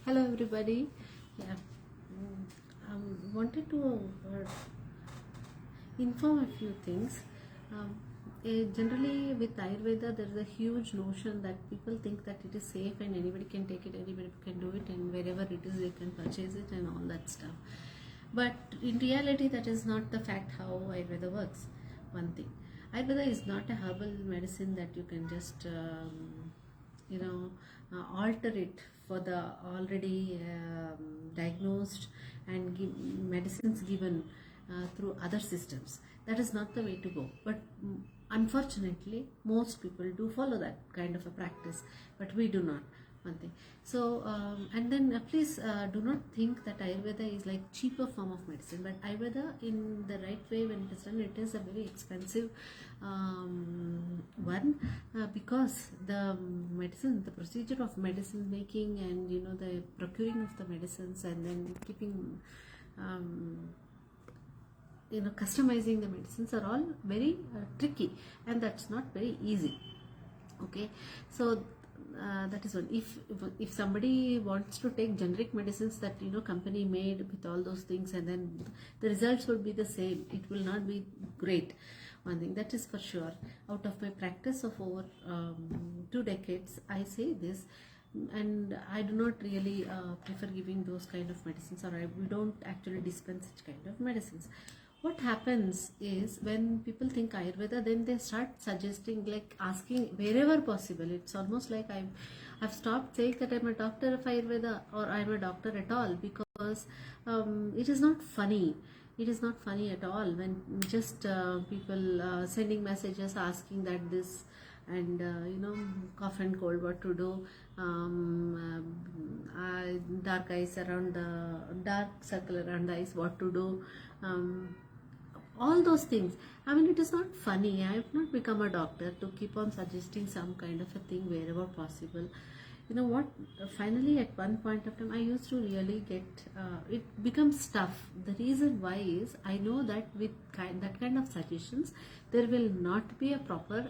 Hello everybody. Yeah, wanted to inform a few things. Um, Generally, with Ayurveda, there is a huge notion that people think that it is safe and anybody can take it, anybody can do it, and wherever it is, they can purchase it and all that stuff. But in reality, that is not the fact how Ayurveda works. One thing, Ayurveda is not a herbal medicine that you can just you know alter it for the already diagnosed and medicines given through other systems. That is not the way to go, but unfortunately most people do follow that kind of a practice, but we do not. One thing. So and then please do not think that Ayurveda is like cheaper form of medicine, but Ayurveda in the right way, when it is done, it is a very expensive one, because the medicine, the procedure of medicine making, and the procuring of the medicines, and then keeping um, customizing the medicines are all very tricky, and that's not very easy. Okay, so that is one. If somebody wants to take generic medicines that company made with all those things, and then the results would be the same, it will not be great. One thing that is for sure. Out of my practice of over 2 decades, I say this, and I do not really prefer giving those kind of medicines, or I don't actually dispense such kind of medicines. What happens is, when people think Ayurveda, then they start suggesting, like asking wherever possible. It's almost like I've stopped saying that I'm a doctor of Ayurveda or I'm a doctor at all, because it is not funny. It is not funny at all when just people sending messages asking that this, and cough and cold, what to do, dark eyes around the dark circle around the eyes, what to do, all those things. I mean, it is not funny. I have not become a doctor to keep on suggesting some kind of a thing wherever possible. You know what? Finally, at one point of time, I used to really get it becomes tough. The reason why is, I know that with that kind of suggestions, there will not be a proper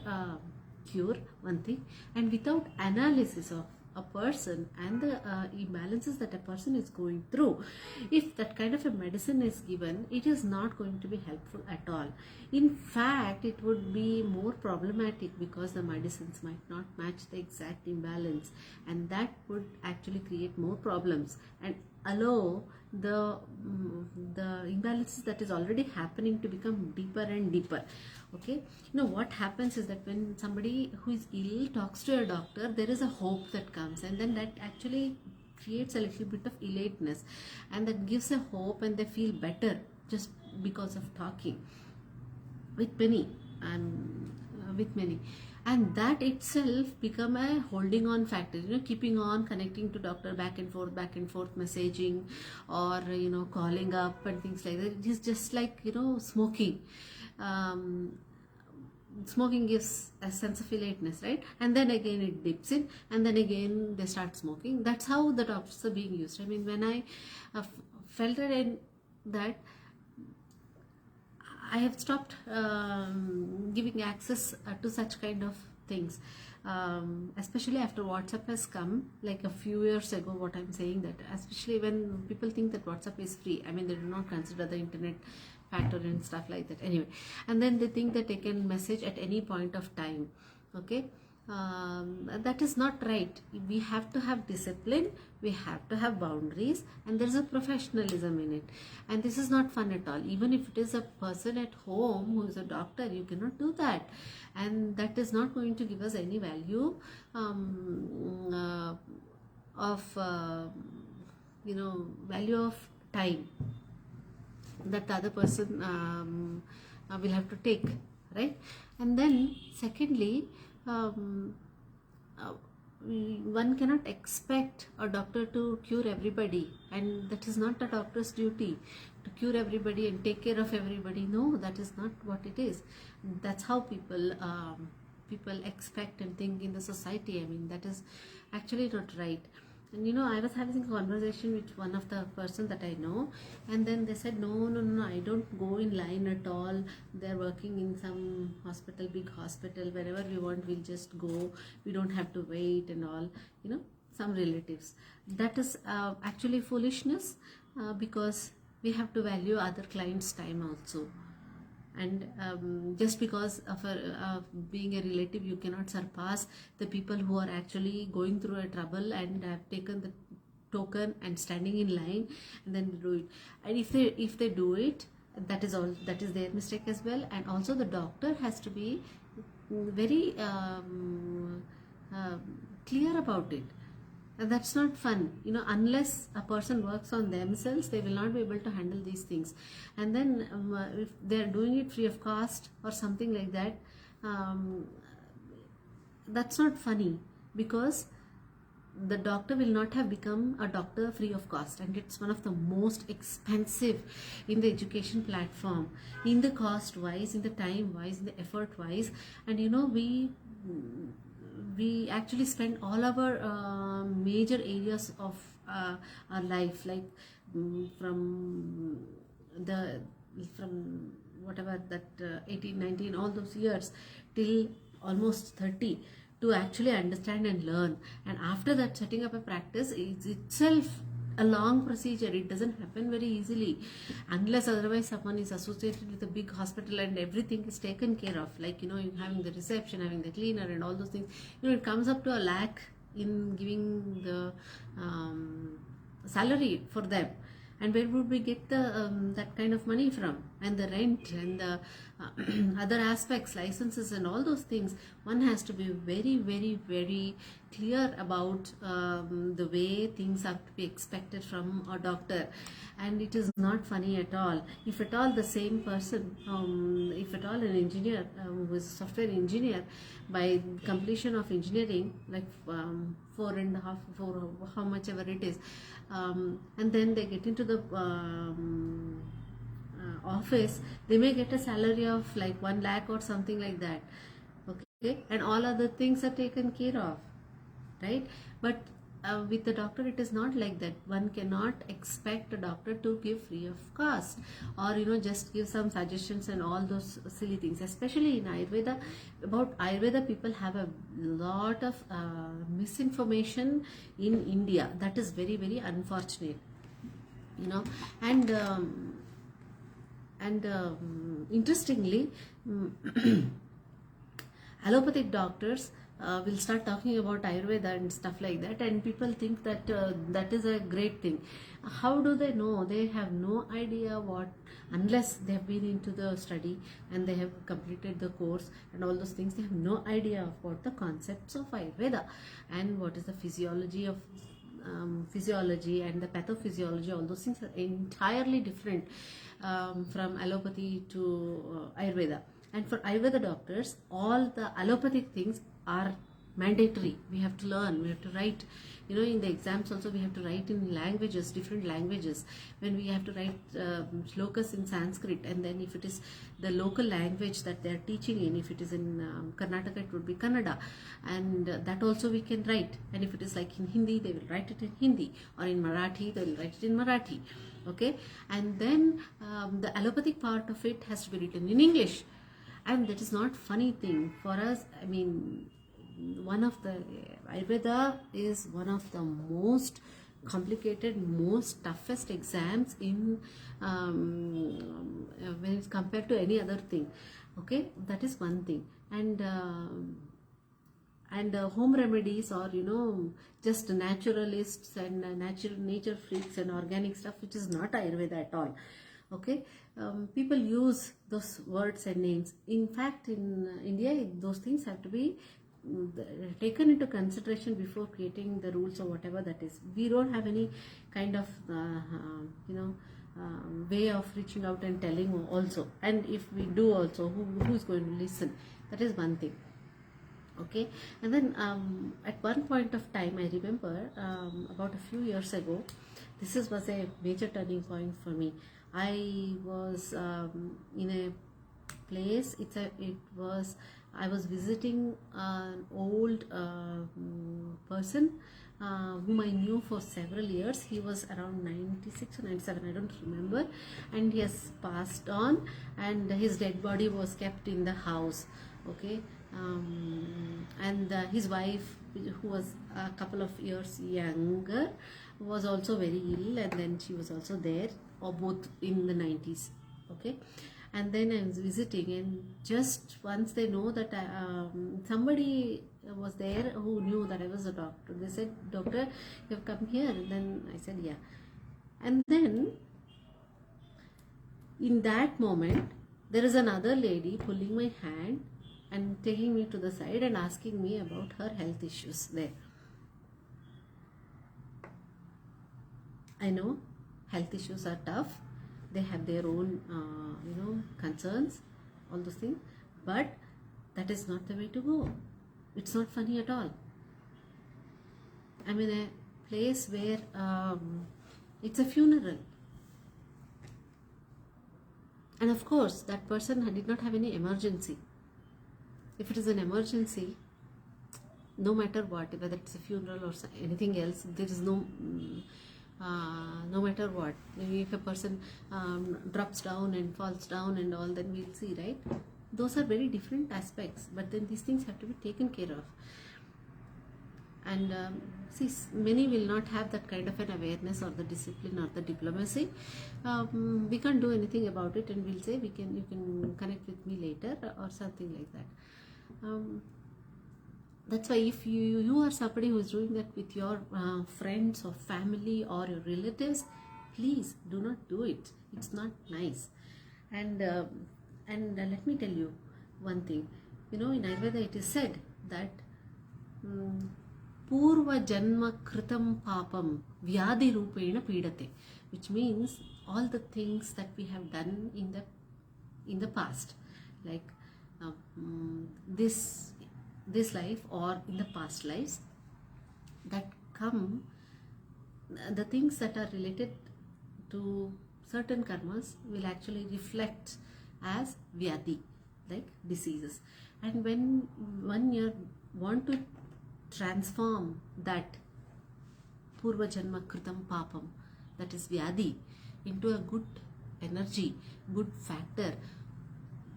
cure. One thing, and without analysis of a person and the imbalances that a person is going through, if that kind of a medicine is given, it is not going to be helpful at all. In fact, it would be more problematic, because the medicines might not match the exact imbalance, and that would actually create more problems and allow the imbalances that is already happening to become deeper and deeper. Okay, what happens is that when somebody who is ill talks to a doctor, there is a hope that comes, and then that actually creates a little bit of elateness, and that gives a hope, and they feel better just because of talking with many, and with many, and that itself become a holding on factor, keeping on connecting to doctor, back and forth messaging, or calling up and things like that. It is just like smoking. um, Smoking gives a sense of elateness, right? And then again it dips in, and then again they start smoking. That's how the doctors are being used. I mean, when I felt that I have stopped giving access to such kind of things, especially after WhatsApp has come, like a few years ago. What I'm saying, that especially when people think that WhatsApp is free, I mean, they do not consider the internet factor and stuff like that. Anyway, and then they think that they can message at any point of time. Okay, that is not right. We have to have discipline, we have to have boundaries, and there is a professionalism in it, and this is not fun at all. Even if it is a person at home who is a doctor, you cannot do that, and that is not going to give us any value of value of time that the other person will have to take, right? And then secondly, um, uh, one cannot expect a doctor to cure everybody, and that is not a doctor's duty to cure everybody and take care of everybody. No, that is not what it is. That's how people expect and think in the society. I mean, that is actually not right. And I was having a conversation with one of the person that I know, and then they said, no, I don't go in line at all. They're working in some hospital, big hospital, wherever we want, we'll just go. We don't have to wait and all. some relatives. That is actually foolishness, because we have to value other clients' time also. And just because of being a relative, you cannot surpass the people who are actually going through a trouble and have taken the token and standing in line and then do it. And if they do it, that is their mistake as well. And also the doctor has to be very clear about it. And that's not fun, unless a person works on themselves, they will not be able to handle these things. And then if they're doing it free of cost or something like that, that's not funny, because the doctor will not have become a doctor free of cost, and it's one of the most expensive in the education platform, in the cost wise, in the time wise, in the effort wise. And we actually spend all our major areas of our life, like from whatever that 18, 19, all those years till almost 30, to actually understand and learn. And after that, setting up a practice is itself a long procedure. It doesn't happen very easily, unless otherwise someone is associated with a big hospital and everything is taken care of, like you having the reception, having the cleaner and all those things. It comes up to a lakh in giving the salary for them. And where would we get the that kind of money from? And the rent and the other aspects, licenses and all those things. One has to be very, very, very clear about the way things have to be expected from a doctor. And it is not funny at all. If at all the same person, if at all an engineer who is a software engineer, by completion of engineering, like 4.5, 4, how much ever it is, and then they get into the office, they may get a salary of like 1 lakh or something like that. Okay, and all other things are taken care of, right? But with the doctor, it is not like that. One cannot expect a doctor to give free of cost, or just give some suggestions and all those silly things. Especially in Ayurveda, about Ayurveda, people have a lot of misinformation in India. That is very, very unfortunate, and interestingly, allopathic doctors will start talking about Ayurveda and stuff like that, and people think that that is a great thing. How do they know? They have no idea what, unless they have been into the study and they have completed the course and all those things. They have no idea of what the concepts of Ayurveda and what is the physiology of physiology and the pathophysiology. All those things are entirely different from allopathy to Ayurveda. And for Ayurveda doctors, all the allopathic things are mandatory. We have to learn, we have to write, in the exams also we have to write in languages, different languages. When we have to write shlokas in Sanskrit, and then if it is the local language that they are teaching in, if it is in Karnataka, it would be Kannada, and that also we can write. And if it is like in Hindi, they will write it in Hindi, or in Marathi, they will write it in Marathi. Okay, and then the allopathic part of it has to be written in English. And that is not funny thing for us. I mean, one of the Ayurveda is one of the most complicated, most toughest exams in when it's compared to any other thing. Okay, that is one thing. And home remedies, or just naturalists and nature freaks and organic stuff, which is not Ayurveda at all. Okay, people use those words and names. In fact, in India, those things have to be taken into consideration before creating the rules or whatever that is. We don't have any kind of way of reaching out and telling also. And if we do also, who is going to listen? That is one thing. Okay, and then at one point of time, I remember about a few years ago, this was a major turning point for me. I was in a place. I was visiting an old person whom I knew for several years. He was around 96 or 97, I don't remember, and he has passed on, and his dead body was kept in the house. Okay, And his wife, who was a couple of years younger, was also very ill, and then she was also there, or both in the 90s. Okay, and then I was visiting, and just once they know that somebody was there who knew that I was a doctor, they said, "Doctor, you have come here." And then I said, "Yeah." And then in that moment, there is another lady pulling my hand and taking me to the side and asking me about her health issues there. I know health issues are tough. They have their own, concerns, all those things. But that is not the way to go. It's not funny at all. I'm in a place where it's a funeral. And of course, that person did not have any emergency. If it is an emergency, no matter what, whether it's a funeral or anything else, there is no matter what. Maybe if a person drops down and falls down and all, then we'll see, right? Those are very different aspects, but then these things have to be taken care of. And see, many will not have that kind of an awareness or the discipline or the diplomacy. We can't do anything about it, and we'll say you can connect with me later or something like that. That's why if you are somebody who is doing that with your friends or family or your relatives, please do not do it. It's not nice. And let me tell you one thing. In Ayurveda it is said that Purva Janma Kritam Papam Vyadi Rupena Pidate, which means all the things that we have done in the past, like this life or in the past lives, that come, the things that are related to certain karmas will actually reflect as vyadi, like diseases. And when you want to transform that purva janma kritam papam, that is vyadi, into a good energy, good factor,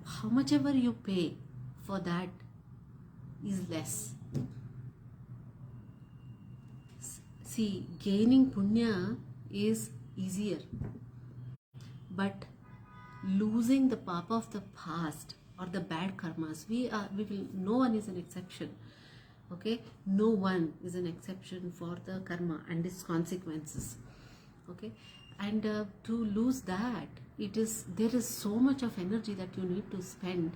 how much ever you pay for that is less. See, gaining punya is easier, but losing the papa of the past or the bad karmas, no one is an exception. Okay, no one is an exception for the karma and its consequences. Okay, and to lose that, there is so much of energy that you need to spend.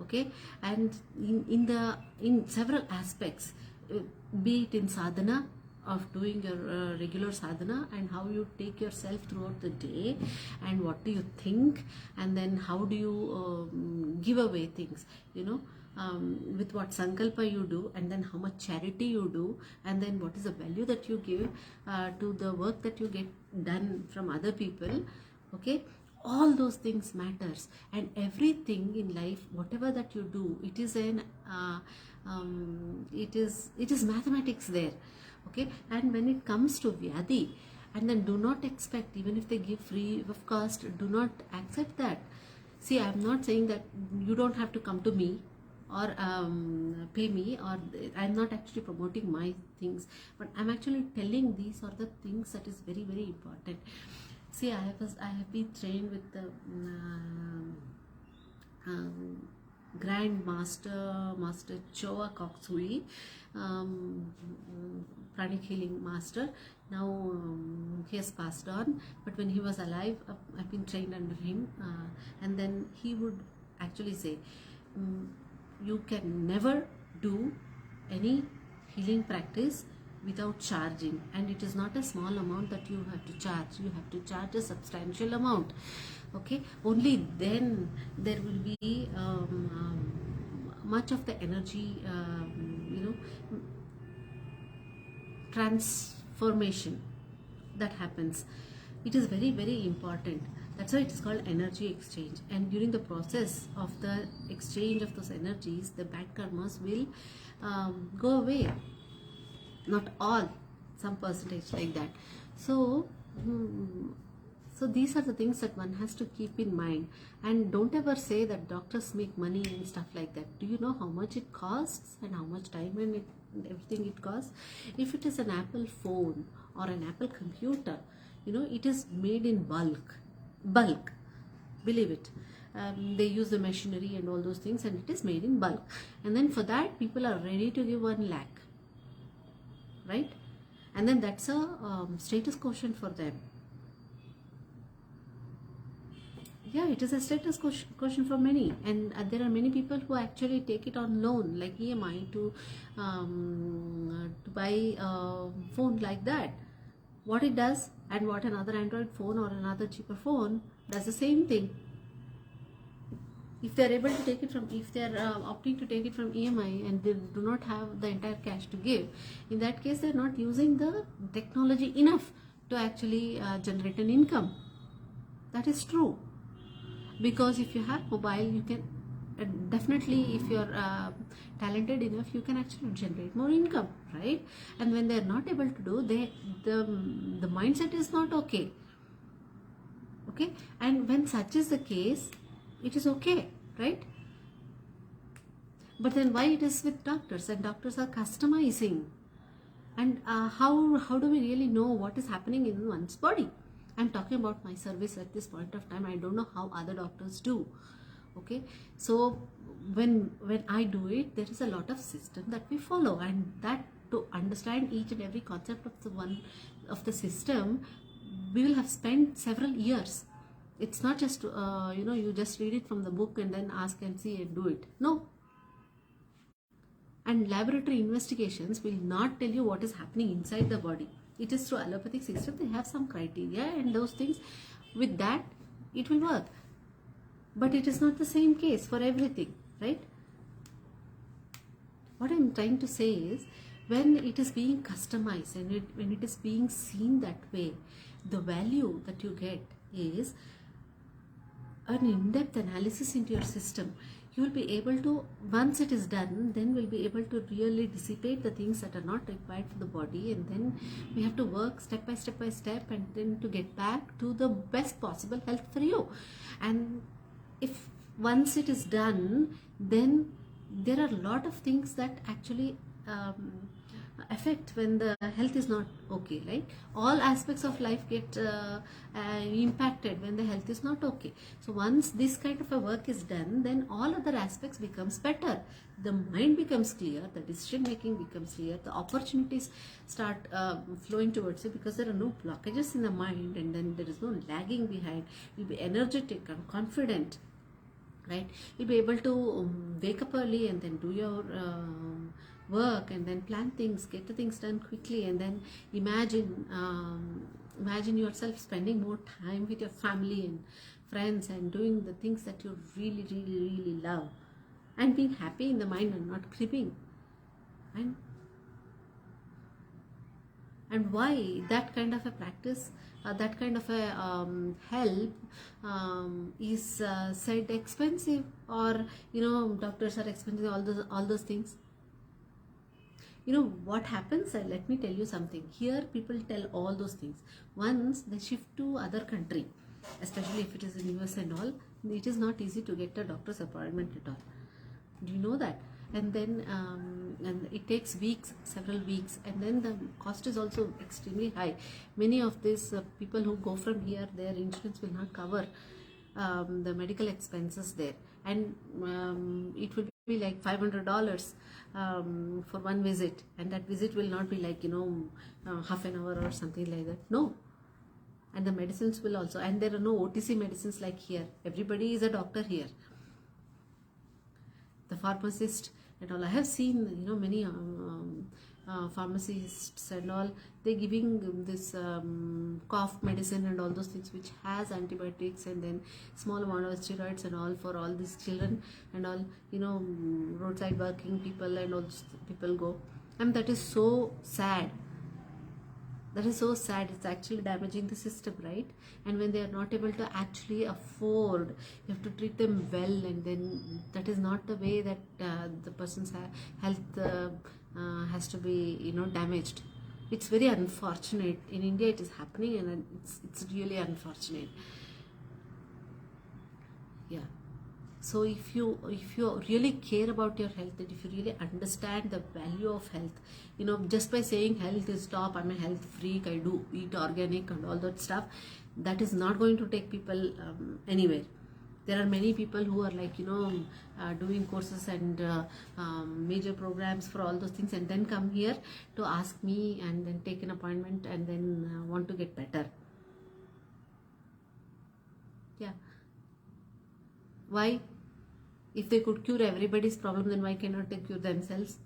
Okay, and in several aspects, be it in sadhana of doing your regular sadhana, and how you take yourself throughout the day, and what do you think, and then how do you give away things, with what sankalpa you do, and then how much charity you do, and then what is the value that you give to the work that you get done from other people. Okay, all those things matters, and everything in life, whatever that you do, it is it is mathematics there. Okay, and when it comes to vyadi, and then do not expect, even if they give free of cost, do not accept that. See, I am not saying that you don't have to come to me or pay me, or I'm not actually promoting my things, but I'm actually telling these are the things that is very, very important. See, I have been trained with the Grand Master Choa Koksui, pranic healing master. Now he has passed on, but when he was alive, I've been trained under him, and then he would actually say, you can never do any healing practice without charging, and it is not a small amount that you have to charge. You have to charge a substantial amount. Okay, only then there will be much of the energy, transformation that happens. It is very, very important. That's why it is called energy exchange. And during the process of the exchange of those energies, the bad karmas will go away. Not all, some percentage like that. So So these are the things that one has to keep in mind. And don't ever say that doctors make money and stuff like that. Do you know how much it costs and how much time and everything it costs? If it is an Apple phone or an Apple computer, it is made in bulk, believe it. They use the machinery and all those things, and it is made in bulk. And then for that, people are ready to give 1 lakh, right? And then that's a status quotient for them. Yeah, it is a status quotient for many, and there are many people who actually take it on loan, like EMI, to buy a phone like that. What it does, and what another Android phone or another cheaper phone does, the same thing. If they are able to take it from, if they are opting to take it from EMI and they do not have the entire cash to give, in that case they are not using the technology enough to actually generate an income. That is true. Because if you have mobile, you can definitely, if you're talented enough, you can actually generate more income, right? And when they're not able to do, the mindset is not okay. And when such is the case, it is okay, right? But then why it is with doctors? And doctors are customizing. And how do we really know what is happening in one's body? I'm talking about my service at this point of time. I don't know how other doctors do. So when I do it, there is a lot of system that we follow, and that to understand each and every concept of the system, we will have spent several years. It's not just you just read it from the book and then ask and see and do it. No. And laboratory investigations will not tell you what is happening inside the body. It is through allopathic system. They have some criteria and those things. With that, it will work. But it is not the same case for everything, right? What I'm trying to say is, when it is being customized and when it is being seen that way, the value that you get is an in-depth analysis into your system. You will be able to, once it is done, then we'll be able to really dissipate the things that are not required for the body, and then we have to work step by step and then to get back to the best possible health for you. And if once it is done, then there are a lot of things that actually affect when the health is not okay, right? All aspects of life get impacted when the health is not okay. So once this kind of a work is done, then all other aspects becomes better. The mind becomes clear, the decision making becomes clear, the opportunities start flowing towards you, because there are no blockages in the mind, and then there is no lagging behind. You'll be energetic and confident, right? You'll be able to wake up early and then do your work, and then plan things, get the things done quickly, and then imagine yourself spending more time with your family and friends and doing the things that you really love, and being happy in the mind and not cribbing. And why that kind of a practice, that kind of a help is said expensive, or doctors are expensive, all those things. What happens, let me tell you something. Here people tell all those things. Once they shift to other country, especially if it is in US and all, it is not easy to get a doctor's appointment at all. Do you know that? And then and it takes weeks, several weeks, and then the cost is also extremely high. Many of these people who go from here, their insurance will not cover the medical expenses there, and it will be like $500 for one visit, and that visit will not be like half an hour or something like that. No. And the medicines will also, and there are no OTC medicines like here. Everybody is a doctor here, the pharmacist and all. I have seen many pharmacists and all, they're giving this cough medicine and all those things which has antibiotics, and then small amount of steroids and all for all these children and all, roadside working people and all people go. And that is so sad. That is so sad. It's actually damaging the system, right? And when they are not able to actually afford, you have to treat them well, and then that is not the way that the person's health has to be damaged. It's very unfortunate. In India it is happening, and it's really unfortunate. Yeah. So if you really care about your health, and if you really understand the value of health, just by saying health is top, I'm a health freak, I do eat organic and all that stuff, that is not going to take people anywhere. There are many people who are like doing courses and major programs for all those things, and then come here to ask me and then take an appointment and then want to get better. Yeah. Why? If they could cure everybody's problem, then why cannot they cure themselves?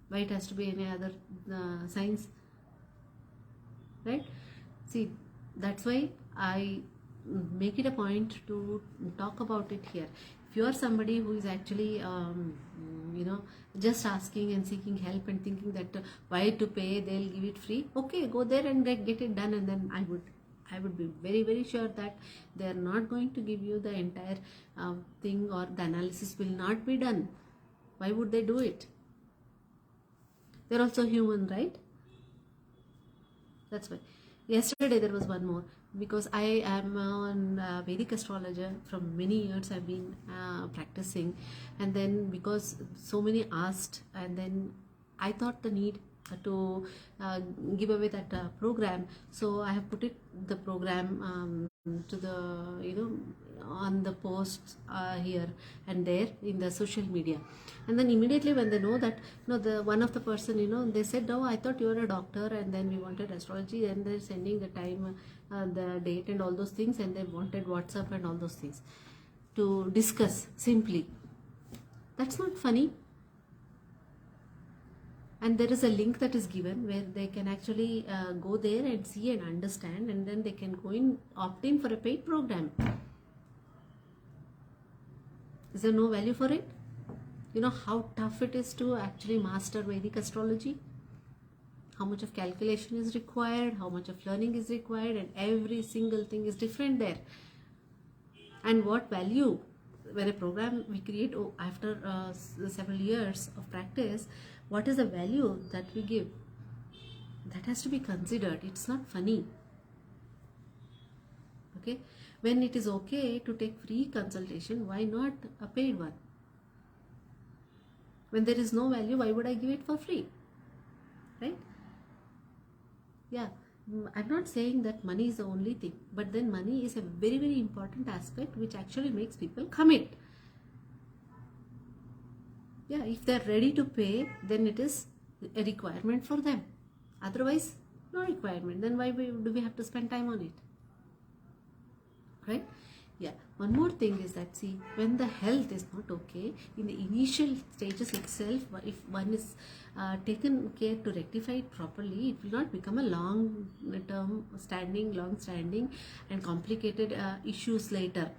Why it has to be any other science, right? See, that's why I make it a point to talk about it here. If you are somebody who is actually just asking and seeking help and thinking that why to pay, they'll give it free, okay, go there and get it done, and then I would be very, very sure that they are not going to give you the entire thing, or the analysis will not be done. Why would they do it? They're also human, right? That's why. Yesterday there was one more, because I am a Vedic astrologer from many years. I've been practicing, and then because so many asked, and then I thought the need to give away that program, so I have put the program to the on the posts here and there in the social media. And then immediately when they know that the one of the person, they said, oh, I thought you were a doctor, and then we wanted astrology, and they're sending the time, the date and all those things, and they wanted WhatsApp and all those things to discuss simply. That's not funny. And there is a link that is given where they can actually go there and see and understand, and then they can go in, opt in for a paid program. Is there no value for it? You know how tough it is to actually master Vedic astrology? How much of calculation is required, how much of learning is required, and every single thing is different there. And what value, when a program we create after several years of practice, what is the value that we give? That has to be considered. It's not funny. Okay, when it is okay to take free consultation, why not a paid one? When there is no value, why would I give it for free? Right? Yeah, I'm not saying that money is the only thing, but then money is a very, very important aspect which actually makes people commit. Yeah, if they're ready to pay, then it is a requirement for them. Otherwise, no requirement. Then why do we have to spend time on it? Right? Yeah. One more thing is that, see, when the health is not okay, in the initial stages itself, if one is taken care to rectify it properly, it will not become a long-standing and complicated issues later.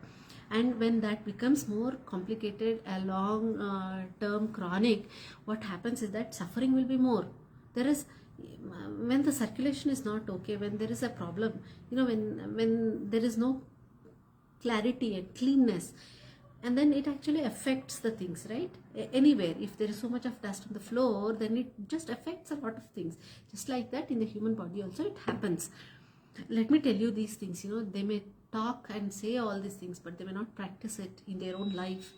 And when that becomes more complicated, a long-term chronic, what happens is that suffering will be more. When the circulation is not okay, when there is a problem, when there is no clarity and cleanness, and then it actually affects the things, right? Anywhere, if there is so much of dust on the floor, then it just affects a lot of things. Just like that, in the human body also it happens. Let me tell you these things. They may talk and say all these things, but they may not practice it in their own life,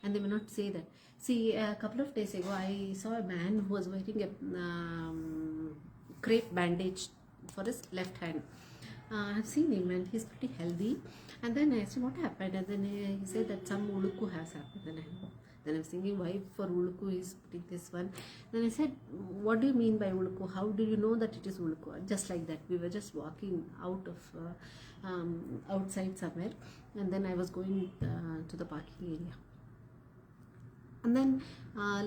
and they may not say that. See, a couple of days ago, I saw a man who was wearing a crepe bandage for his left hand. I've seen him and he's pretty healthy. And then I asked him what happened, and then he said that some ulukku has happened. Then I was thinking, why for ulukku he's putting this one? Then I said, what do you mean by ulukku? How do you know that it is ulukku? Just like that, we were just walking out of outside somewhere, and then I was going to the parking area. And then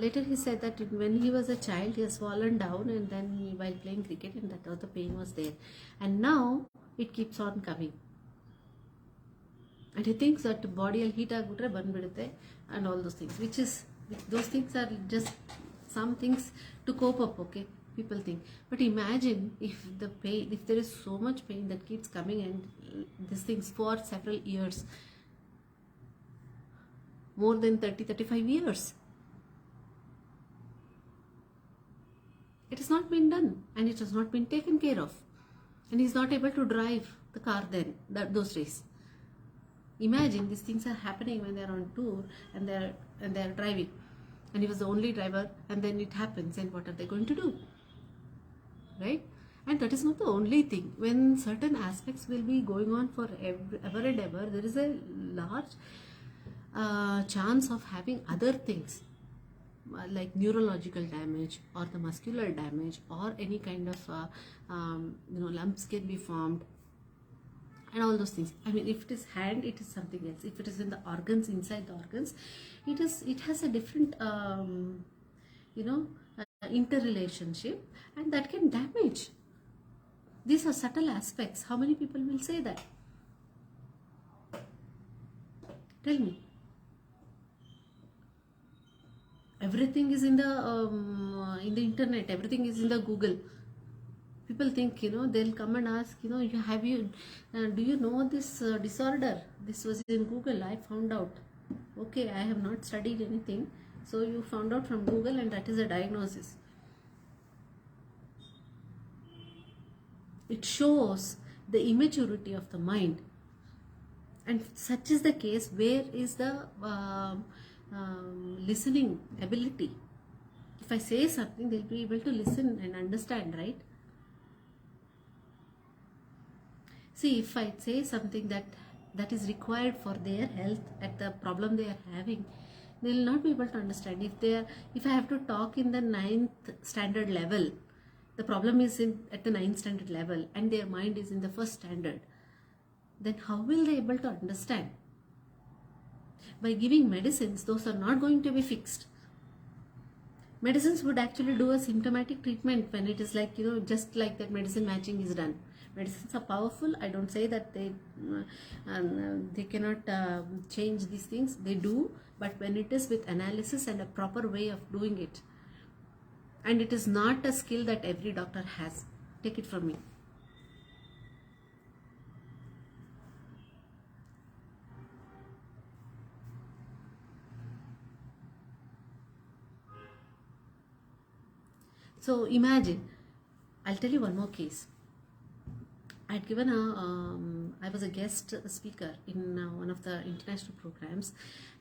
later he said that when he was a child, he has fallen down, and then while playing cricket, and that all the pain was there. And now it keeps on coming. And he thinks that body will heat agbitre banbidutte and all those things, those things are just some things to cope up, okay? People think. But imagine if there is so much pain that keeps coming, and these things for several years, more than 30-35 years. It has not been done, and it has not been taken care of, and he's not able to drive the car then, those days. Imagine these things are happening when they're on tour and they're driving, and he was the only driver, and then it happens, and what are they going to do, right? And that is not the only thing. When certain aspects will be going on for ever and ever, there is a large chance of having other things like neurological damage or the muscular damage, or any kind of lumps can be formed, and all those things. I mean, if it is hand, it is something else. If it is in the organs, inside the organs, it has a different interrelationship, and that can damage. These are subtle aspects. How many people will say that? Tell me. Everything is in the internet. Everything is in the Google. People think, they'll come and ask, do you know this disorder? This was in Google. I found out. Okay, I have not studied anything. So you found out from Google, and that is a diagnosis. It shows the immaturity of the mind, and such is the case. Where is the listening ability? If I say something, they'll be able to listen and understand, right? See, if I say something that is required for their health at the problem they are having, they will not be able to understand. If I have to talk in the 9th standard level, the problem is at the 9th standard level, and their mind is in the 1st standard, then how will they able to understand? By giving medicines, those are not going to be fixed. Medicines would actually do a symptomatic treatment when it is like, just like that medicine matching is done. Medicines are powerful. I don't say that they cannot change these things. They do, but when it is with analysis and a proper way of doing it. And it is not a skill that every doctor has. Take it from me. So imagine, I'll tell you one more case. I was a guest speaker in one of the international programs,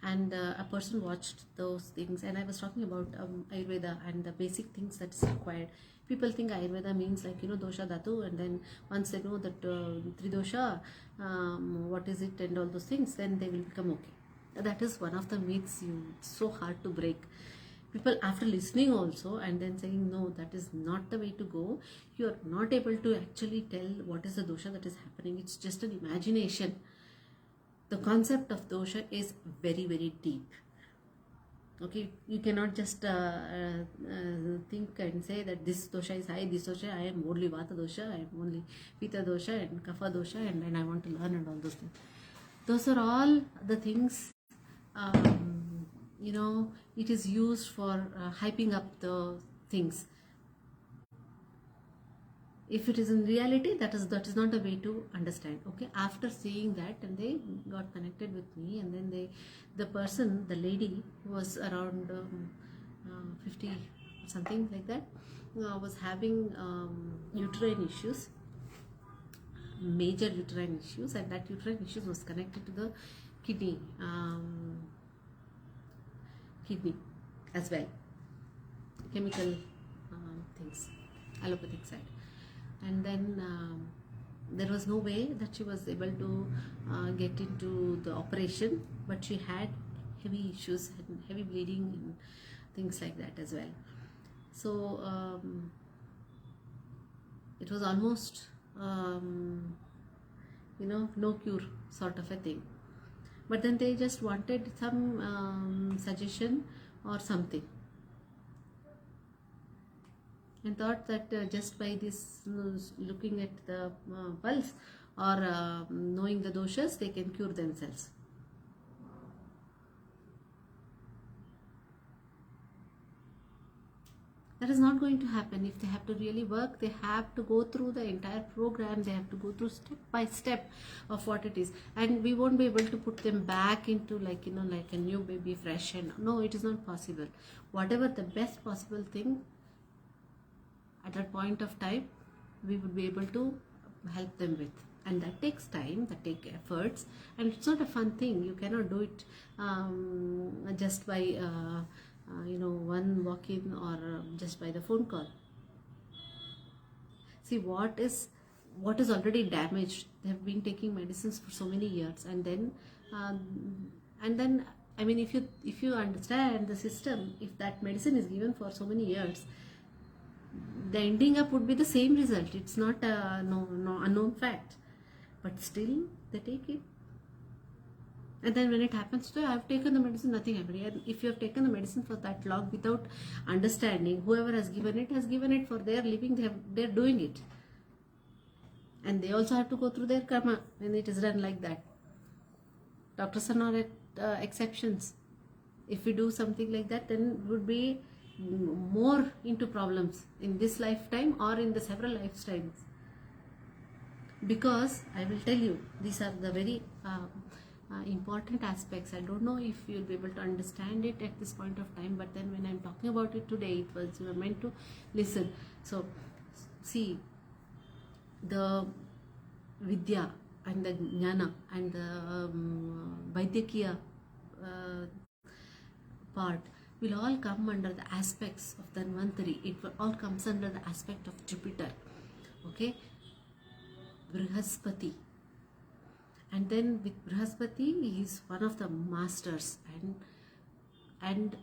and a person watched those things, and I was talking about Ayurveda and the basic things that is required. People think Ayurveda means like, dosha, dhatu, and then once they know that tridosha, what is it and all those things, then they will become okay. That is one of the myths. It's so hard to break. People, after listening also and then saying, no, that is not the way to go, you are not able to actually tell what is the dosha that is happening. It's just an imagination. The concept of dosha is very, very deep. Okay, you cannot just think and say that this dosha is high, this dosha, I am only vata dosha, I am only pitta dosha and kapha dosha, and then I want to learn and all those things. Those are all the things, it is used for hyping up the things. If it is in reality, that is not a way to understand. Okay, after seeing that, and they got connected with me, and then the lady who was around 50 something like that, was having uterine issues, major uterine issues, and that uterine issues was connected to the kidney as well, chemical things, allopathic side. And then there was no way that she was able to get into the operation, but she had heavy issues, heavy bleeding and things like that as well. So it was almost no cure sort of a thing. But then they just wanted some suggestion or something, and thought that just by this looking at the pulse or knowing the doshas, they can cure themselves. That is not going to happen. If they have to really work, they have to go through the entire program. They have to go through step by step of what it is, and we won't be able to put them back into like a new baby fresh. And no, it is not possible. Whatever the best possible thing at that point of time we would be able to help them with. And that takes time, that takes efforts, and it's not a fun thing. You cannot do it just by one walk-in or just by the phone call. See, what is already damaged. They have been taking medicines for so many years, and then I mean, if you understand the system, if that medicine is given for so many years, the ending up would be the same result. It's not a no unknown fact, but still they take it. And then when it happens to you, I have taken the medicine, nothing happened. And if you have taken the medicine for that long without understanding, whoever has given it for their living, they're doing it. And they also have to go through their karma when it is done like that. Doctors are not exceptions. If we do something like that, then it would be more into problems in this lifetime or in the several lifetimes. Because I will tell you, these are the very important aspects. I don't know if you'll be able to understand it at this point of time, but then when I'm talking about it today, you were meant to listen. So see, the vidya and the jnana and the vaidyakiya part will all come under the aspects of Dhanvantari. It all comes under the aspect of Jupiter, okay, Brihaspati. And then with Brihaspati, he is one of the masters, and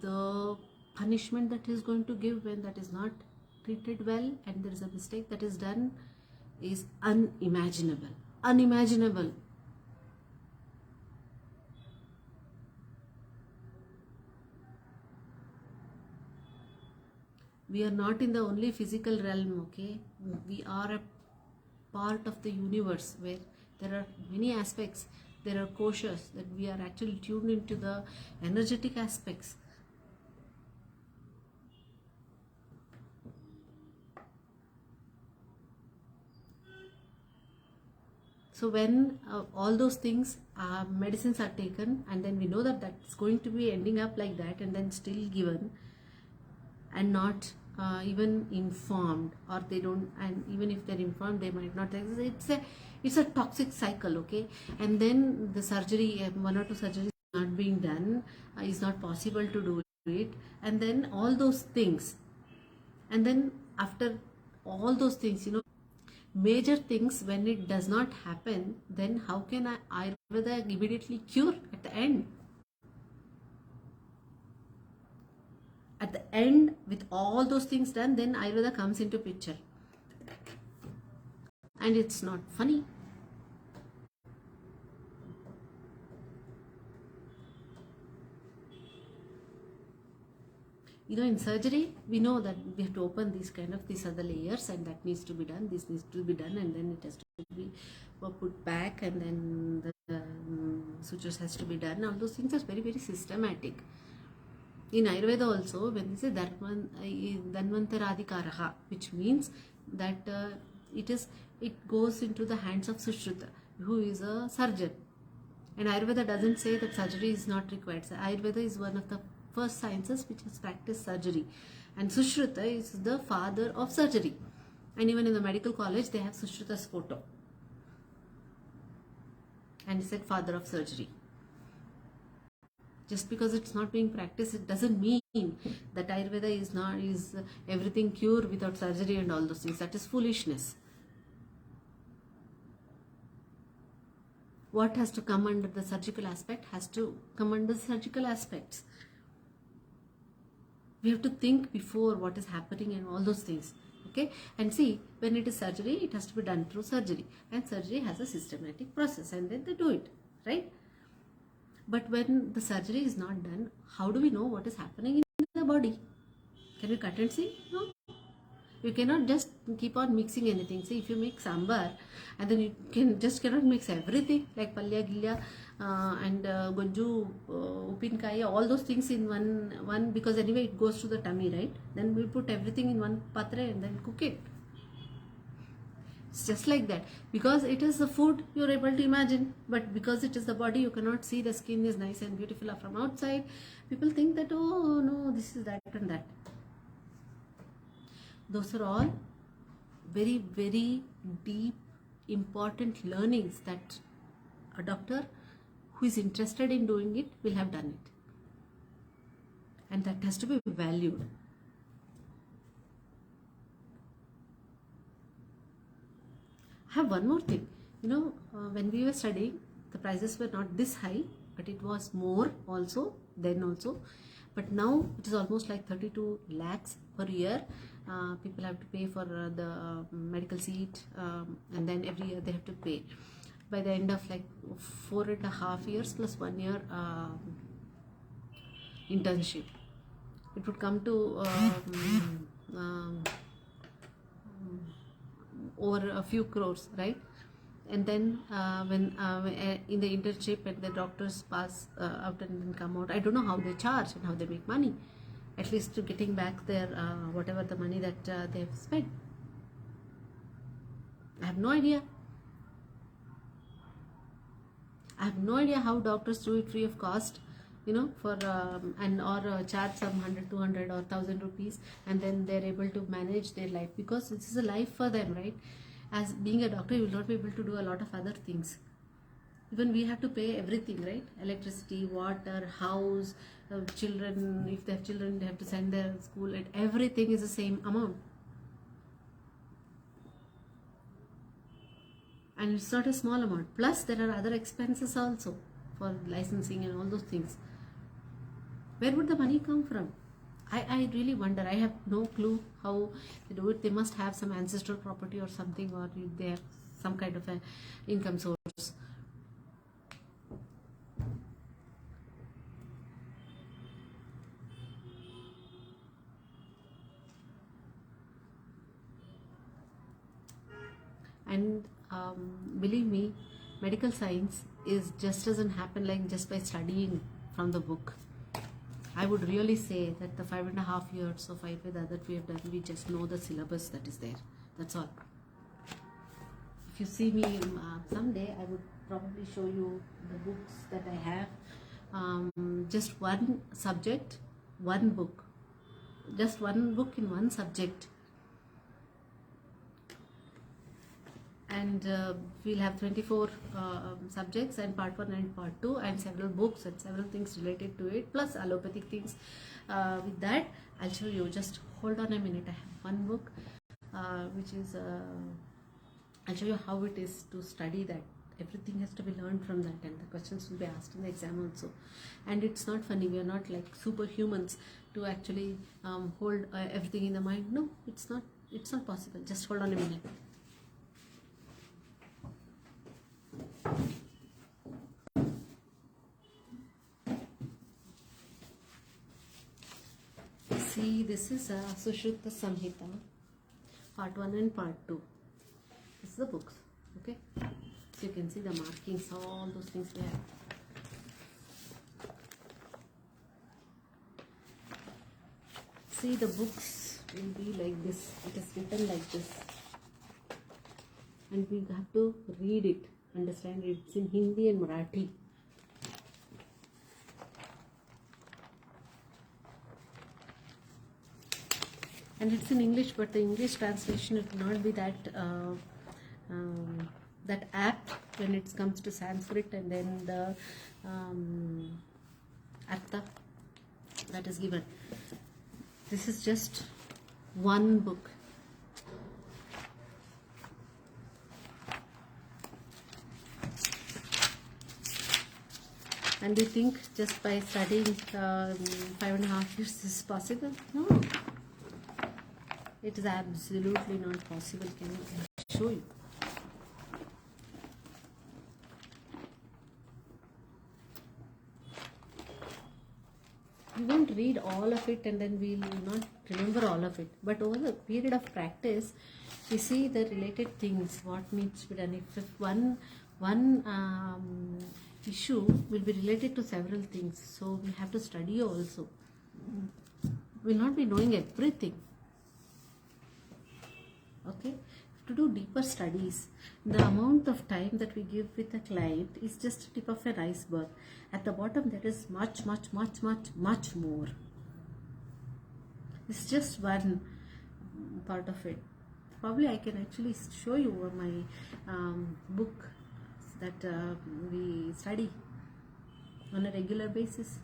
the punishment that he is going to give when that is not treated well and there is a mistake that is done is unimaginable. We are not in the only physical realm, okay? We are a part of the universe where there are many aspects. There are koshas that we are actually tuned into the energetic aspects. So when all those things, medicines are taken, and then we know that that's going to be ending up like that, and then still given and not even informed, or they don't, and even if they're informed, they might not. It's a toxic cycle, okay? And then the surgery, one or two surgeries not being done, is not possible to do it, and then all those things, and then after all those things, major things, when it does not happen, then how can Ayurveda immediately cure at the end? At the end, with all those things done, then Ayurveda comes into picture. And it's not funny. In surgery, we know that we have to open these other layers, and that needs to be done, this needs to be done, and then it has to be put back, and then the sutures has to be done. All those things are very, very systematic. In Ayurveda also, when they say Dhanvantaradhikaraha, which means that it goes into the hands of Sushruta, who is a surgeon. And Ayurveda doesn't say that surgery is not required. So Ayurveda is one of the first sciences which has practiced surgery, and Sushruta is the father of surgery. And even in the medical college, they have Sushruta's photo, and he said father of surgery. Just because it's not being practiced, it doesn't mean that Ayurveda is everything cure without surgery and all those things. That is foolishness. What has to come under the surgical aspect has to come under the surgical aspects. We have to think before what is happening and all those things, okay? And see, when it is surgery, it has to be done through surgery, and surgery has a systematic process, and then they do it, right? But when the surgery is not done, how do we know what is happening in the body? Can we cut and see? No. You cannot just keep on mixing anything. See, if you make sambar, and then you cannot mix everything, like palya, gilya, and gonju, upinkai, all those things in one, because anyway it goes to the tummy, right? Then we put everything in one patre and then cook it. It's just like that. Because it is the food, you're able to imagine, but because it is the body, you cannot see. The skin is nice and beautiful from outside. People think that, oh no, this is that and that. Those are all very, very deep, important learnings that a doctor who is interested in doing it will have done it. And that has to be valued. I have one more thing. When we were studying, the prices were not this high, but it was more also, then also. But now it is almost like 32 lakhs per year. People have to pay for the medical seat, and then every year they have to pay. By the end of like 4.5 years plus 1 year internship, it would come to over a few crores, right? And then when in the internship and the doctors pass out and then come out, I don't know how they charge and how they make money, at least to getting back their whatever the money that they have spent. I have no idea. I have no idea how doctors do it free of cost, for or charge some 100, 200 or 1,000 rupees, and then they're able to manage their life, because this is a life for them, right? As being a doctor, you will not be able to do a lot of other things. Even we have to pay everything, right? Electricity, water, house, children, if they have children, they have to send their school, and everything is the same amount. And it's not a small amount. Plus, there are other expenses also for licensing and all those things. Where would the money come from? I really wonder. I have no clue how they do it. They must have some ancestral property or something, or they have some kind of an income source. And believe me, medical science doesn't happen like just by studying from the book. I would really say that the 5.5 years of Ayurveda that we have done, we just know the syllabus that is there. That's all. If you see me someday, I would probably show you the books that I have. Just one subject, one book. Just one book in one subject. And we'll have 24 subjects, and part 1 and part 2, and several books and several things related to it, plus allopathic things. With that, I'll show you. Just hold on a minute. I have one book which is I'll show you how it is to study that. Everything has to be learned from that, and the questions will be asked in the exam also. And it's not funny. We are not like superhumans to actually hold everything in the mind. No, it's not possible. Just hold on a minute. See, this is Sushruta Samhita, part 1 and part 2. This is the books, okay? So you can see the markings, all those things we have. See, the books will be like this. It is written like this. And we have to read it, understand it. It's in Hindi and Marathi. And it's in English, but the English translation will not be that that apt when it comes to Sanskrit, and then the artha that is given. This is just one book. And we think just by studying 5.5 years this is possible? No. It is absolutely not possible. Can I show you? We won't read all of it, and then we will not remember all of it. But over the period of practice, we see the related things, what needs to be done. If one issue will be related to several things, so we have to study also. We will not be knowing everything. Okay, to do deeper studies, the amount of time that we give with a client is just a tip of an iceberg. At the bottom, there is much more. It's just one part of it. Probably I can actually show you my book that we study on a regular basis.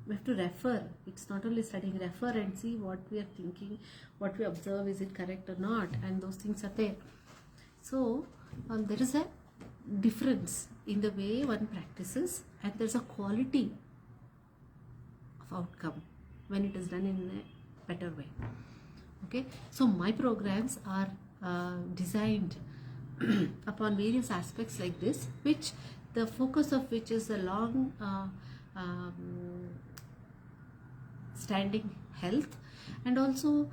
We have to refer. It's not only studying, refer and see what we are thinking, what we observe, is it correct or not, and those things are there. So there is a difference in the way one practices, and there's a quality of outcome when it is done in a better way. Okay, so my programs are designed upon various aspects like this, which the focus of which is a long standing health, and also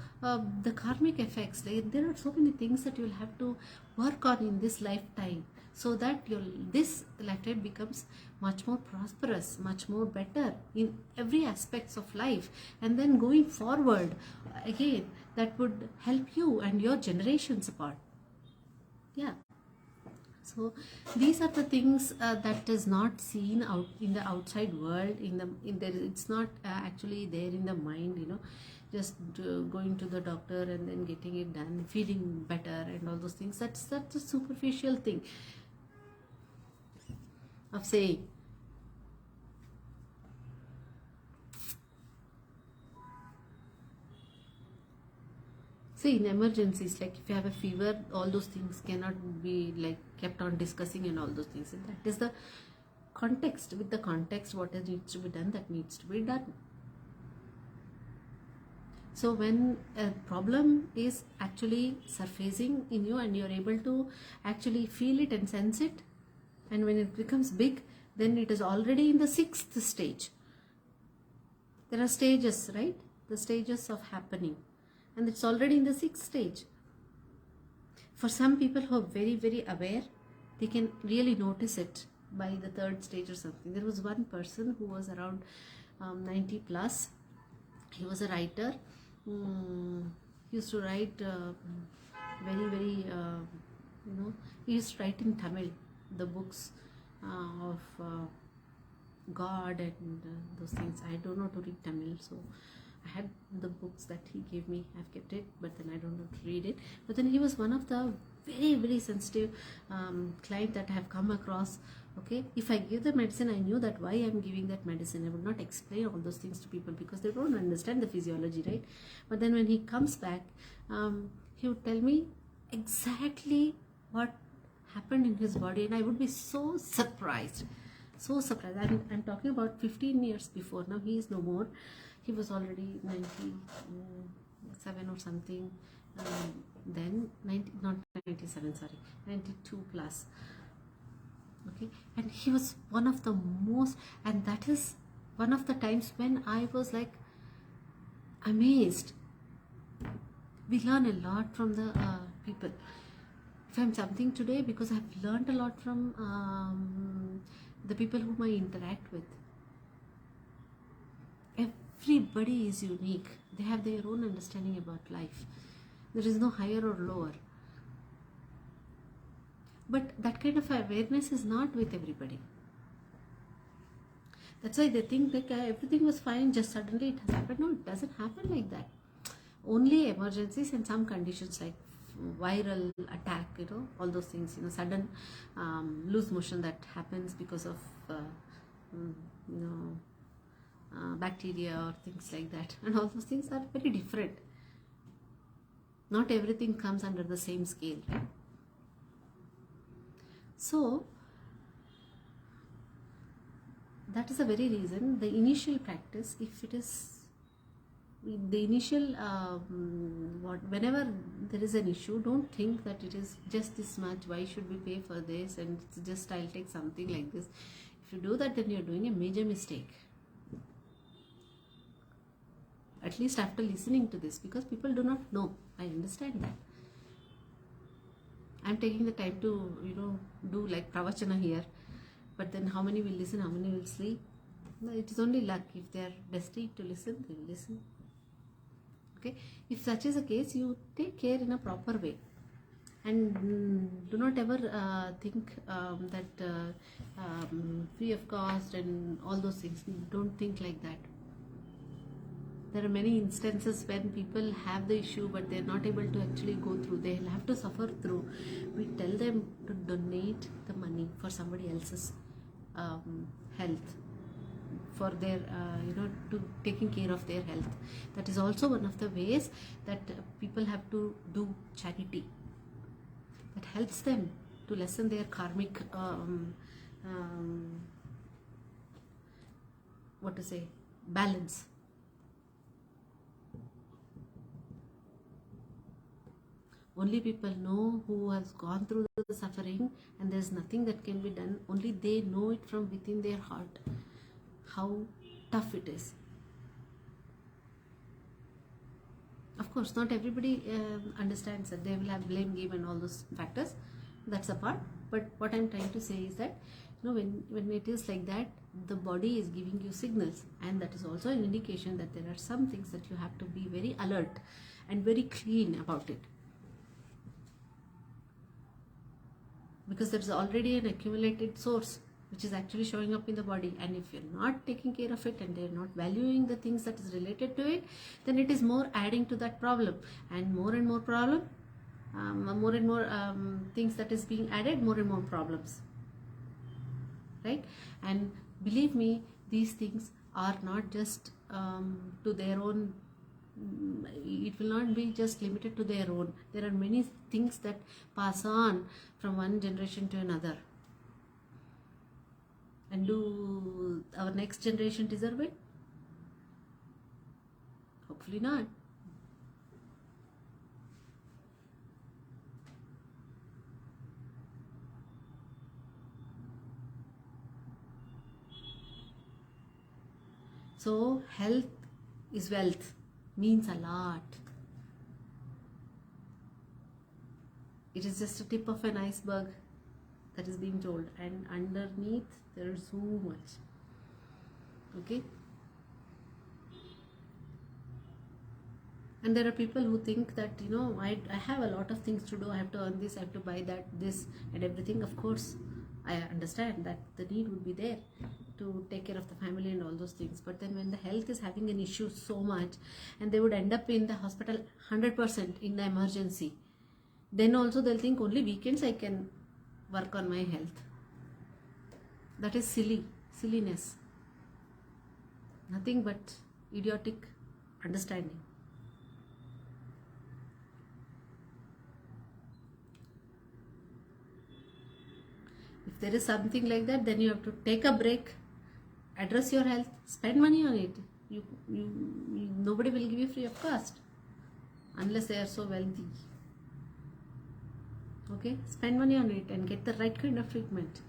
the karmic effects. Like, there are so many things that you'll have to work on in this lifetime, so that this lifetime becomes much more prosperous, much more better in every aspects of life, and then going forward again that would help you and your generations apart. Yeah. So these are the things that is not seen out in the outside world. It's not actually there in the mind. Just going to the doctor and then getting it done, feeling better, and all those things. That's a superficial thing of saying. See, in emergencies, like if you have a fever, all those things cannot be like kept on discussing and all those things. And that is the context. With the context, what needs to be done, that needs to be done. So when a problem is actually surfacing in you and you're able to actually feel it and sense it, and when it becomes big, then it is already in the 6th stage. There are stages, right? The stages of happening. And it's already in the 6th stage. For some people who are very, very aware, they can really notice it by the 3rd stage or something. There was one person who was around 90 plus. He was a writer. He used to write very, very, he used to write in Tamil, the books of God and those things. I don't know to read Tamil, so I had the books that he gave me. I've kept it, but then I don't know to read it. But then he was one of the very, very sensitive client that I have come across. Okay, if I give the medicine, I knew that why I'm giving that medicine. I would not explain all those things to people because they don't understand the physiology, right? But then when he comes back, he would tell me exactly what happened in his body, and I would be so surprised. So surprised. I'm talking about 15 years before. Now he is no more. He was already 97 or something. Then 92 plus. Okay, and he was one of the most, and that is one of the times when I was like amazed. We learn a lot from the people. If I'm something today, because I've learned a lot from the people whom I interact with. Everybody is unique. They have their own understanding about life. There is no higher or lower. But that kind of awareness is not with everybody. That's why they think that everything was fine, just suddenly it has happened. No, it doesn't happen like that. Only emergencies and some conditions like viral attack, all those things, sudden loose motion that happens because of bacteria or things like that, and all those things are very different. Not everything comes under the same scale, right? So that is the very reason the initial practice, if it is the initial whenever there is an issue, don't think that it is just this much, why should we pay for this, and it's just I'll take something like this. If you do that, then you're doing a major mistake, at least after listening to this, because people do not know. I understand that. I'm taking the time to do like pravachana here, but then how many will listen, how many will sleep? No, it is only luck. If they are destined to listen, they will listen. Okay, if such is the case, you take care in a proper way, and do not ever think that free of cost and all those things. Don't think like that. There are many instances when people have the issue but they're not able to actually go through. They'll have to suffer through. We tell them to donate the money for somebody else's health, for their to taking care of their health. That is also one of the ways that people have to do charity. That helps them to lessen their karmic balance. Only people know who has gone through the suffering, and there's nothing that can be done. Only they know it from within their heart, how tough it is. Of course, not everybody understands that. They will have blame game and all those factors. That's a part. But what I'm trying to say is that, when it is like that, the body is giving you signals, and that is also an indication that there are some things that you have to be very alert and very clean about it. Because there's already an accumulated source which is actually showing up in the body, and if you're not taking care of it and they're not valuing the things that is related to it, then it is more adding to that problem, and more problem, more and more things that is being added, more and more problems, right? And believe me, these things are not just to their own. It will not be just limited to their own. There are many things that pass on from one generation to another. And do our next generation deserve it? Hopefully not. So health is wealth, means a lot. It is just a tip of an iceberg that is being told, and underneath there is so much. Okay? And there are people who think that, I have a lot of things to do, I have to earn this, I have to buy that, this and everything. Of course, I understand that the need would be there to take care of the family and all those things. But then when the health is having an issue so much, and they would end up in the hospital 100% in the emergency, then also they'll think only weekends I can work on my health. That is silliness. Nothing but idiotic understanding. If there is something like that, then you have to take a break, address your health, spend money on it. Nobody will give you free of cost unless they are so wealthy. Okay, spend money on it and get the right kind of treatment,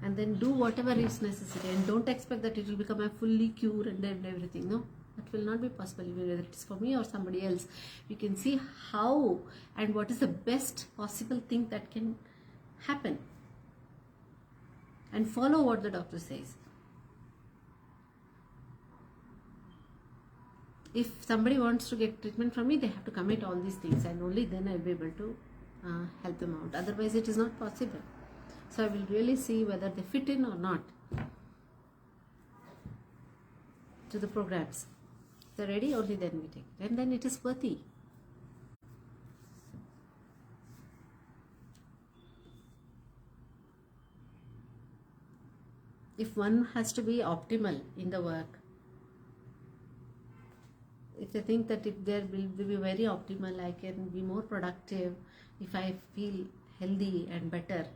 and then do whatever is necessary, and don't expect that it will become a fully cure and everything. No, that will not be possible, even whether it is for me or somebody else. You can see how and what is the best possible thing that can happen, and follow what the doctor says. If somebody wants to get treatment from me, they have to commit all these things, and only then I will be able to help them out. Otherwise it is not possible. So I will really see whether they fit in or not to the programs. If they're ready, only then we take it, and then it is worthy. If one has to be optimal in the work, if they think that if there will be very optimal, I can be more productive if I feel healthy and better,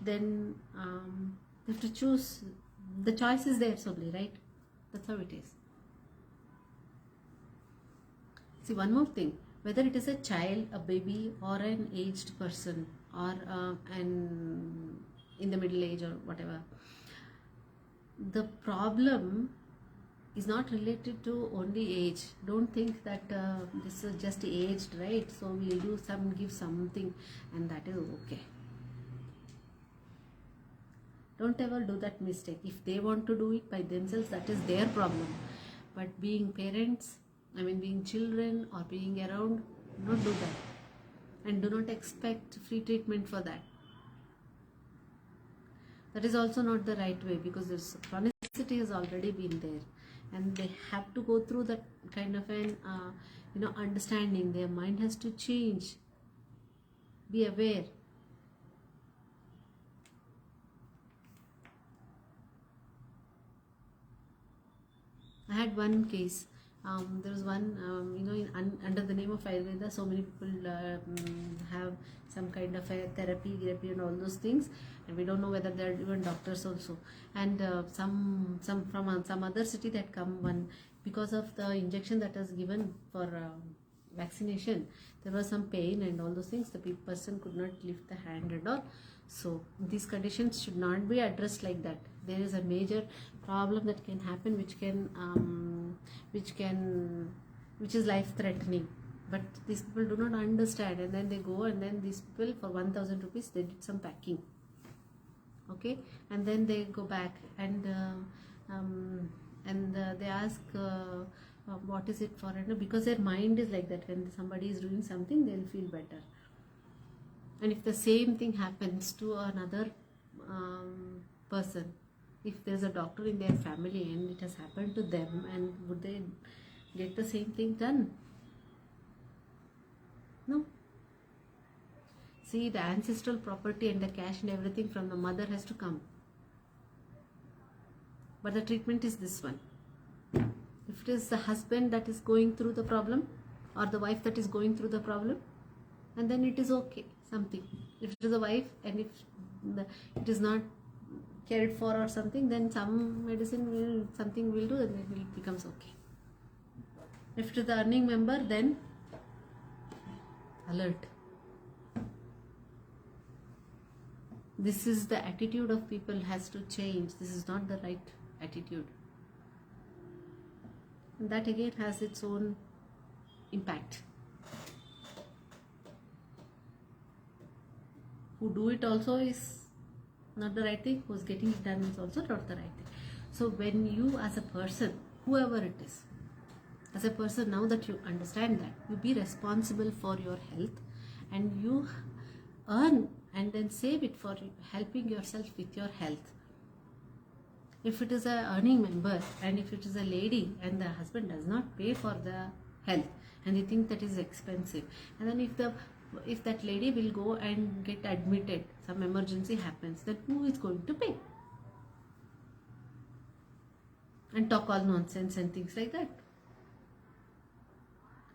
then they have to choose. The choice is theirs only, right? That's how it is. See, one more thing, whether it is a child, a baby, or an aged person, or an in the middle age or whatever, the problem is not related to only age. Don't think that this is just aged, right? So we'll give something and that is okay. Don't ever do that mistake. If they want to do it by themselves, that is their problem. But being parents, being children or being around, do not do that. And do not expect free treatment for that. That is also not the right way, because there's chronic necessity has already been there, and they have to go through that kind of an understanding. Their mind has to change. Be aware. I had one case. There was one, under the name of Ayurveda, so many people have some kind of a therapy, and all those things, and we don't know whether they're even doctors also. And some from some other city that come one, because of the injection that was given for vaccination, there was some pain and all those things. The person could not lift the hand and all. So these conditions should not be addressed like that. There is a major problem that can happen, which is life threatening, but these people do not understand, and then they go, and then these people, for 1000 rupees, they did some packing, okay, and then they go back, and they ask what is it for, and because their mind is like that, when somebody is doing something, they'll feel better. And if the same thing happens to another person, if there's a doctor in their family and it has happened to them, and would they get the same thing done? No. See, the ancestral property and the cash and everything from the mother has to come. But the treatment is this one. If it is the husband that is going through the problem, or the wife that is going through the problem, and then it is okay, something. If it is a wife, and if it is not cared for or something, then some medicine something will do, and then it becomes okay. If it is the earning member, then alert. This is the attitude of people has to change. This is not the right attitude. And that again has its own impact. Who do it also is not the right thing. Who's getting it done is also not the right thing. So when you as a person, whoever it is, as a person, now that you understand that, you be responsible for your health, and you earn and then save it for helping yourself with your health. If it is a earning member, and if it is a lady and the husband does not pay for the health, and they think that is expensive, and then if that lady will go and get admitted, some emergency happens, then who is going to pay? And talk all nonsense and things like that.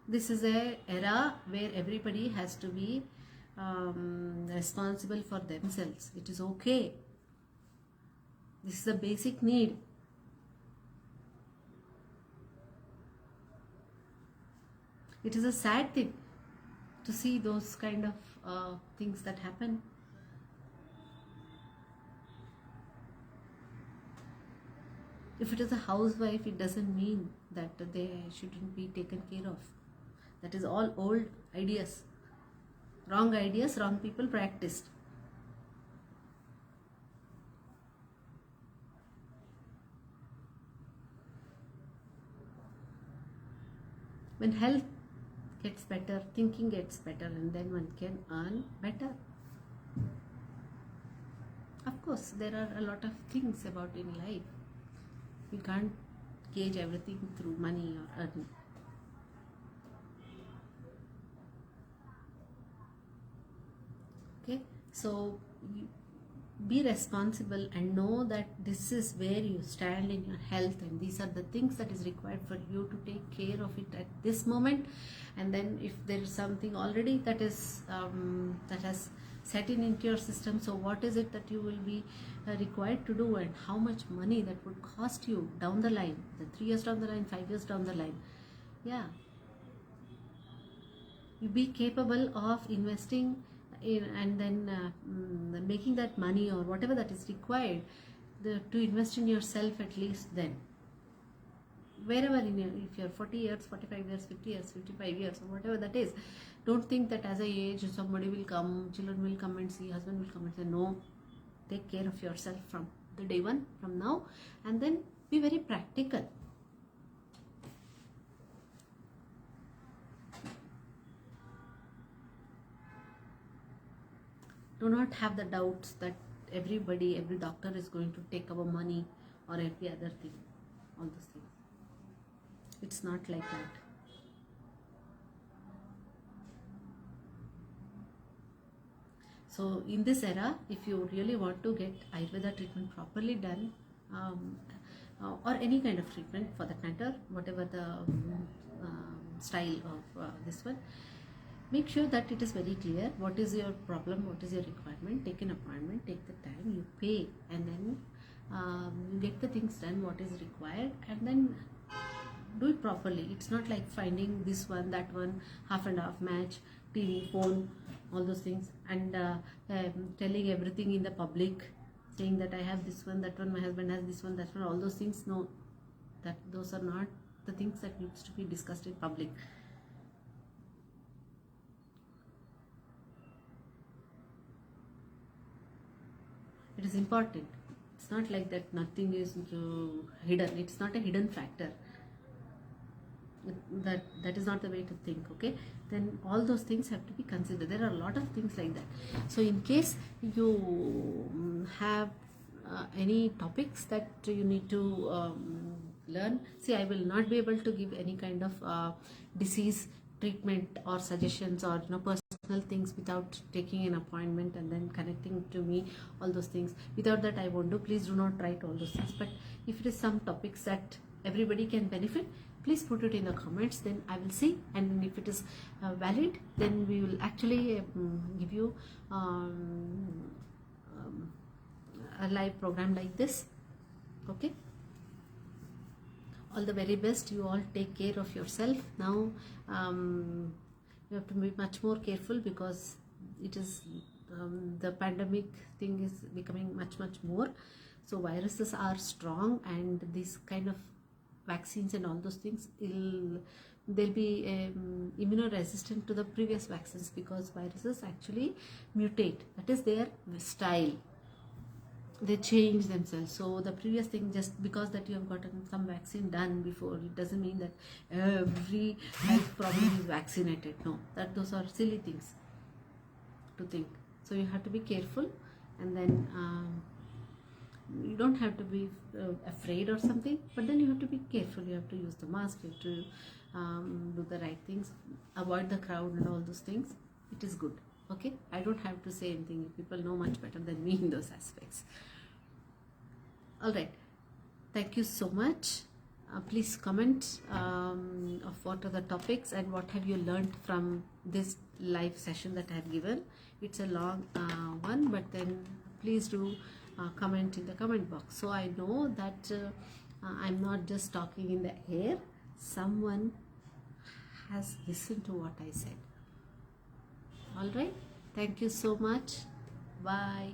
This is an era where everybody has to be responsible for themselves. It is okay. This is a basic need. It is a sad thing to see those kind of things that happen. If it is a housewife, it doesn't mean that they shouldn't be taken care of. That is all old ideas. Wrong ideas, wrong people practiced. When health gets better, thinking gets better, and then one can earn better. Of course, there are a lot of things about in life. You can't gauge everything through money or earning. Okay, so be responsible and know that this is where you stand in your health, and these are the things that is required for you to take care of it at this moment. And then if there is something already that is that has set in into your system, so what is it that you will be required to do, and how much money that would cost you down the line, the 3 years down the line, 5 years down the line. Yeah, you be capable of investing in, and then making that money or whatever that is required to invest in yourself, at least then, wherever in your, if you're 40 years, 45 years, 50 years, 55 years, or whatever that is. Don't think that as a age somebody will come, children will come and see, husband will come and say. No, take care of yourself from the day one, from now, and then be very practical. Do not have the doubts that every doctor is going to take our money, or every other thing, all those things. It's not like that. So in this era, if you really want to get Ayurveda treatment properly done, or any kind of treatment for that matter, whatever the style of this one, make sure that it is very clear what is your problem, what is your requirement. Take an appointment, take the time, you pay, and then you get the things done what is required, and then do it properly. It's not like finding this one, that one, half and half match, TV, phone, all those things, and telling everything in the public, saying that I have this one, that one, my husband has this one, that one, all those things. No, those are not the things that needs to be discussed in public. It is important. It's not like that nothing is hidden. It's not a hidden factor. That is not the way to think. Okay, then all those things have to be considered. There are a lot of things like that. So in case you have any topics that you need to learn, see, I will not be able to give any kind of disease treatment or suggestions or personal things without taking an appointment and then connecting to me, all those things. Without that I won't do. Please do not write all those things. But if it is some topics that everybody can benefit, please put it in the comments, then I will see, and if it is valid, then we will actually give you a live program like this. Okay, all the very best. You all take care of yourself now. You have to be much more careful because it is the pandemic thing is becoming much more. So viruses are strong, and this kind of vaccines and all those things, they'll be immunoresistant to the previous vaccines, because viruses actually mutate. That is their style. They change themselves. So the previous thing, just because that you have gotten some vaccine done before, it doesn't mean that every health problem is vaccinated. No, those are silly things to think. So you have to be careful, and then you don't have to be afraid or something, but then you have to be careful. You have to use the mask, you have to do the right things, avoid the crowd and all those things. It is good. Okay, I don't have to say anything. People know much better than me in those aspects. All right, thank you so much. Please comment of what are the topics and what have you learned from this live session that I have given. It's a long one, but then please do comment in the comment box, so I know that I'm not just talking in the air. Someone has listened to what I said. All right, thank you so much. Bye.